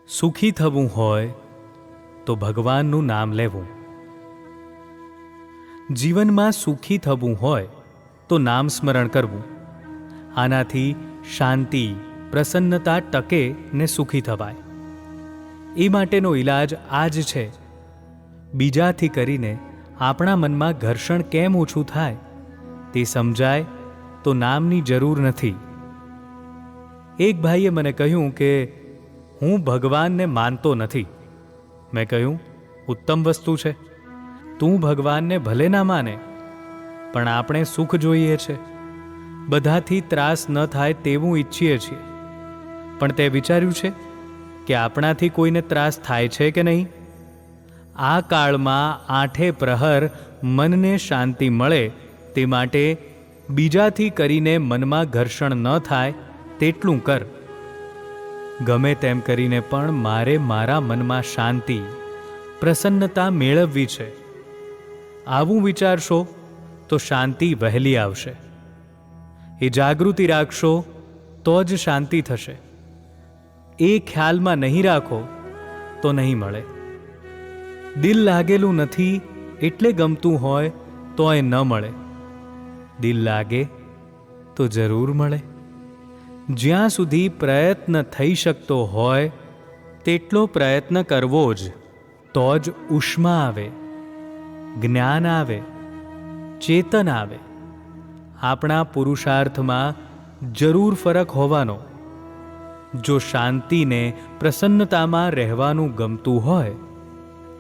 સુખી થવું હોય તો ભગવાનનું નામ લેવું. જીવનમાં સુખી થવું હોય તો નામ સ્મરણ કરવું. આનાથી શાંતિ, પ્રસન્નતા ટકે ને સુખી થવાય. એ માટેનો ઈલાજ આ જ છે. બીજાથી કરીને આપણા મનમાં ઘર્ષણ કેમ ઓછું થાય તે સમજાય તો નામની જરૂર નથી. એક ભાઈએ મને કહ્યું કે હું ભગવાનને માનતો નથી. મેં કહ્યું, ઉત્તમ વસ્તુ છે. તું ભગવાનને ભલે ના માને, પણ આપણે સુખ જોઈએ છે. બધાથી ત્રાસ ન થાય તેવું ઈચ્છીએ છીએ. પણ તે વિચાર્યું છે કે આપણાથી કોઈને ત્રાસ થાય છે કે નહીં? આ કાળમાં આઠે પ્રહર મનને શાંતિ મળે તે માટે બીજાથી કરીને મનમાં ઘર્ષણ ન થાય તેટલું કર. ગમે તેમ કરીને પણ મારે મારા મનમાં શાંતિ, પ્રસન્નતા મેળવવી છે. આવું વિચારશો તો શાંતિ વહેલી આવશે. એ જાગૃતિ રાખશો તો જ શાંતિ થશે. એ ખ્યાલમાં નહીં રાખો તો નહીં મળે. દિલ લાગેલું નથી એટલે ગમતું હોય તો એ ન મળે. દિલ લાગે તો જરૂર મળે. જ્યાં સુધી પ્રયત્ન થઈ શકતો હોય તેટલો પ્રયત્ન કરવો જ, તો જ ઉષ્મા આવે, જ્ઞાન આવે, ચેતન આવે. આપણા પુરુષાર્થમાં જરૂર ફરક હોવાનો. જો શાંતિને, પ્રસન્નતામાં રહેવાનું ગમતું હોય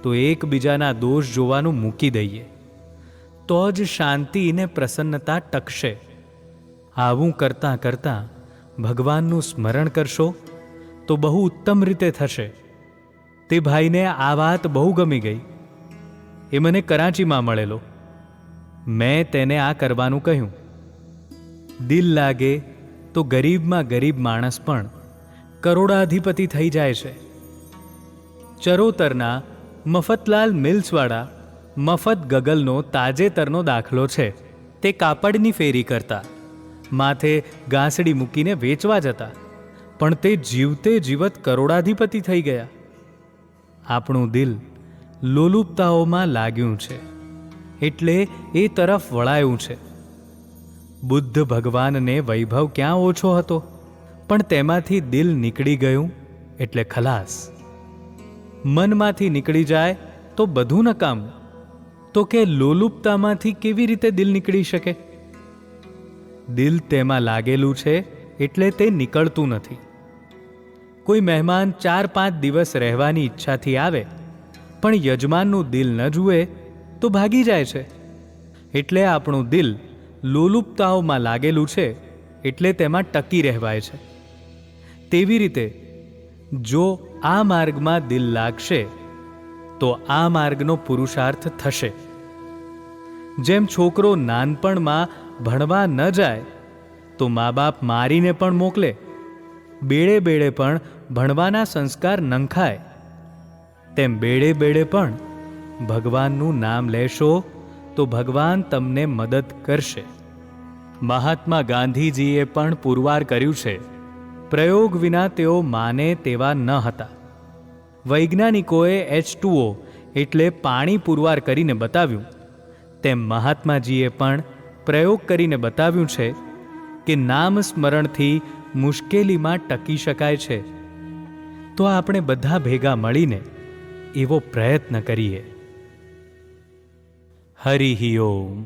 તો એકબીજાના દોષ જોવાનું મૂકી દઈએ, તો જ શાંતિ ને પ્રસન્નતા ટકશે. આવું કરતાં કરતાં ભગવાનનું સ્મરણ કરશો તો બહુ ઉત્તમ રીતે થશે. તે ભાઈને આ વાત બહુ ગમી ગઈ. એ મને કરાંચીમાં મળેલો. મેં તેને આ કરવાનું કહ્યું. દિલ લાગે તો ગરીબમાં ગરીબ માણસ પણ કરોડાધિપતિ થઈ જાય છે. ચરોતરના મફતલાલ મિલ્સવાળા મફત ગગલનો તાજેતરનો દાખલો છે. તે કાપડની ફેરી કરતા, માથે ગાંસડી મૂકીને વેચવા જતા, પણ તે જીવતે જીવત કરોડાધિપતિ થઈ ગયા. આપણું દિલ લોલુપતાઓમાં લાગ્યું છે એટલે એ તરફ વળાયું છે. બુદ્ધ ભગવાનને વૈભવ ક્યાં ઓછો હતો, પણ તેમાંથી દિલ નીકળી ગયું એટલે ખલાસ. મનમાંથી નીકળી જાય તો બધું નકામું. તો કે લોલુપતામાંથી કેવી રીતે દિલ નીકળી શકે? દિલ તેમાં લાગેલું છે એટલે તે નીકળતું નથી. કોઈ મહેમાન 4-5 દિવસ રહેવાની ઈચ્છાથી આવે, પણ યજમાનનું દિલ ન જુએ તો ભાગી જાય છે. એટલે આપણું દિલ લોલુપતાઓમાં લાગેલું છે એટલે તેમાં ટકી રહેવાય છે. તેવી રીતે જો આ માર્ગમાં દિલ લાગશે તો આ માર્ગનો પુરુષાર્થ થશે. જેમ છોકરો નાનપણમાં ભણવા ન જાય તો મા બાપ મારીને પણ મોકલે, બેડે બેડે પણ ભણવાના સંસ્કાર નંખાય, તેમ બેડે બેડે પણ ભગવાનનું નામ લેશો તો ભગવાન તમને મદદ કરશે. મહાત્મા ગાંધીજીએ પણ પુરવાર કર્યું છે. પ્રયોગ વિના તેઓ માને તેવા ન હતા. વૈજ્ઞાનિકોએ H2O એટલે પાણી પુરવાર કરીને બતાવ્યું, તેમ મહાત્માજીએ પણ પ્રયોગ કરીને બતાવ્યું છે કે નામ સ્મરણથી મુશ્કેલીમાં ટકી શકાય છે. તો આપણે બધા ભેગા મળીને એવો પ્રયત્ન કરીએ. હરિ ઓમ.